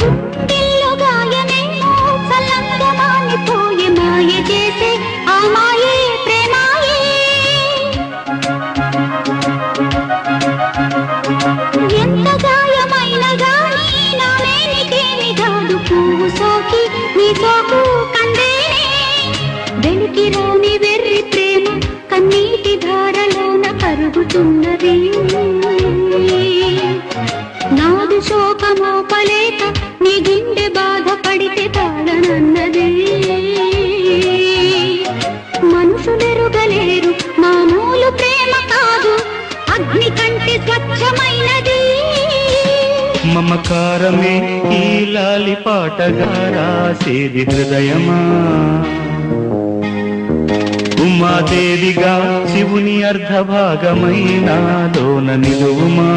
గుండెల్లో గాయమేమో చల్లంగా మానిపోయే మాయ చేసే ఆ మాయే ప్రేమాయే. ఎంత గాయమైన గాని నా మేనికేమి కాదు పువ్వు సోకి నీ సోకు కందేనే. వెలికి రాని వెర్రి ప్రేమ కన్నీటి ధారలోన కరుగుతున్నది. నాదు శోకమోపలేక నీ గుండె బాధపడితే తాళనన్నది. మనుషులెరుగలేరు మామూలు ప్రేమ కాదు అగ్ని కంటే స్వచ్ఛమైనది. మమకారమే ఈ లాలి పాటగా రాసేది హృదయమా. ఉమాదేవిగా శివుని అర్ధభాగమైనాలోన నిలువుమా.